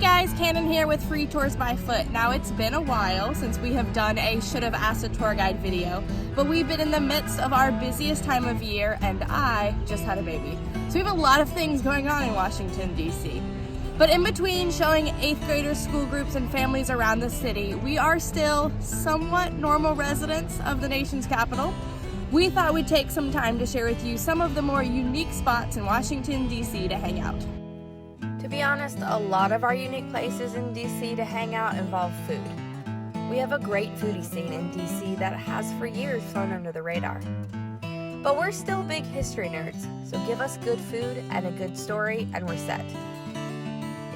guys, Cannon here with Free Tours by Foot. Now it's been a while since we have done a Should Have Asked a Tour Guide video, but we've been in the midst of our busiest time of year and I just had a baby. So we have a lot of things going on in Washington, D.C. But in between showing 8th graders, school groups, and families around the city, we are still somewhat normal residents of the nation's capital. We thought we'd take some time to share with you some of the more unique spots in Washington, D.C. to hang out. To be honest, a lot of our unique places in DC to hang out involve food. We have a great foodie scene in DC that has for years flown under the radar. But we're still big history nerds, so give us good food and a good story and we're set.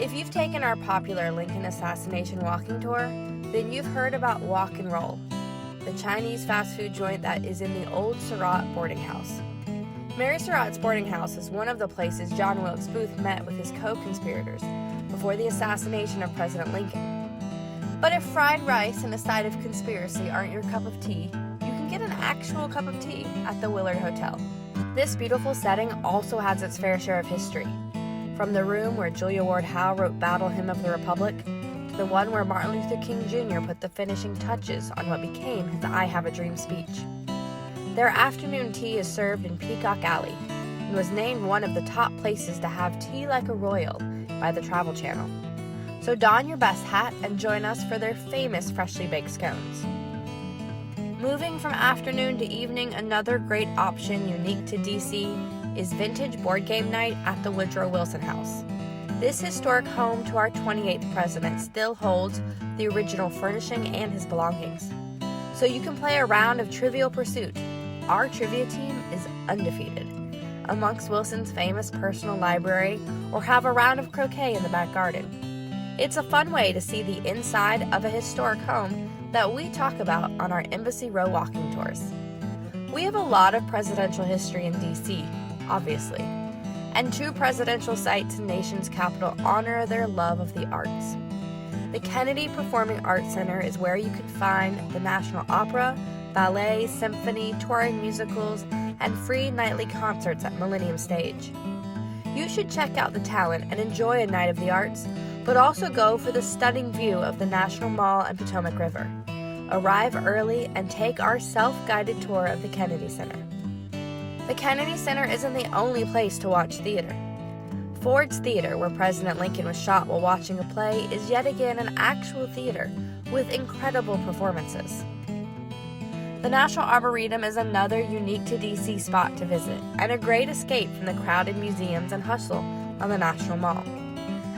If you've taken our popular Lincoln assassination walking tour, then you've heard about Walk and Roll, the Chinese fast food joint that is in the old Surratt boarding house. Mary Surratt's boarding house is one of the places John Wilkes Booth met with his co-conspirators before the assassination of President Lincoln. But if fried rice and a side of conspiracy aren't your cup of tea, you can get an actual cup of tea at the WILLARD Hotel. This beautiful setting also has its fair share of history, from the room where Julia Ward Howe wrote Battle Hymn of the Republic, to the one where Martin Luther King Jr. put the finishing touches on what became his I Have a Dream speech. Their afternoon tea is served in Peacock Alley and was named one of the top places to have tea like a royal by the Travel Channel. So don your best hat and join us for their famous freshly baked scones. Moving from afternoon to evening, another great option unique to DC is vintage board game night at the WOODROW WILSON HOUSE. This historic home to our 28th president still holds the original furnishing and his belongings. So you can play a round of Trivial Pursuit. Our trivia team is undefeated amongst Wilson's famous personal library, or have a round of croquet in the back garden. It's a fun way to see the inside of a historic home that we talk about on our Embassy Row walking tours. We have a lot of presidential history in DC, obviously, and 2 presidential sites in the nation's capital honor their love of the arts. The Kennedy Performing Arts Center is where you can find the National Opera, ballet, symphony, touring musicals, and free nightly concerts at Millennium Stage. You should check out the talent and enjoy a night of the arts, but also go for the stunning view of the National Mall and Potomac River. Arrive early and take our self-guided tour of the Kennedy Center. The Kennedy Center isn't the only place to watch theater. Ford's Theater, where President Lincoln was shot while watching a play, is yet again an actual theater with incredible performances. The National Arboretum is another unique to DC spot to visit, and a great escape from the crowded museums and hustle on the National Mall.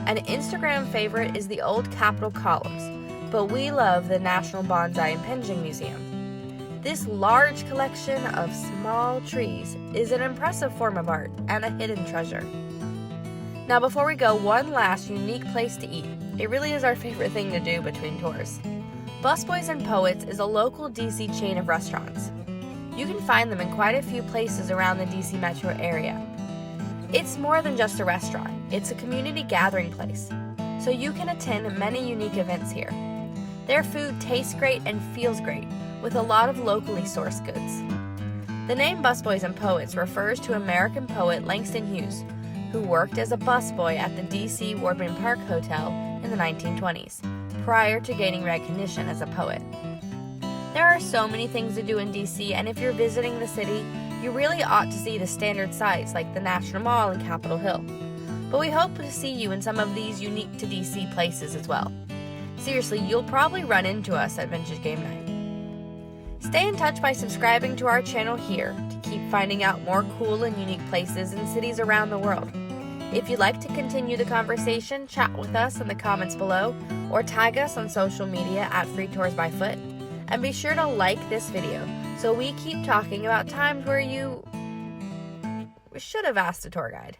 An Instagram favorite is the old Capitol columns, but we love the National Bonsai Impinging Museum. This large collection of small trees is an impressive form of art and a hidden treasure. Now before we go, one last unique place to eat. It really is our favorite thing to do between tours. Busboys Poets is a local DC chain of restaurants. You can find them in quite a few places around the DC metro area. It's more than just a restaurant, it's a community gathering place, so you can attend many unique events here. Their food tastes great and feels great, with a lot of locally sourced goods. The name Busboys Poets refers to American poet Langston Hughes, who worked as a busboy at the DC Wardman Park Hotel in the 1920s, prior to gaining recognition as a poet. There are so many things to do in DC, and if you're visiting the city, you really ought to see the standard sites like the National Mall and Capitol Hill. But we hope to see you in some of these unique to DC places as well. Seriously, you'll probably run into us at Vintage Game Night. Stay in touch by subscribing to our channel here to keep finding out more cool and unique places in cities around the world. If you'd like to continue the conversation, chat with us in the comments below or tag us on social media at Free Tours by Foot. And be sure to like this video so we keep talking about times where you should have asked a tour guide.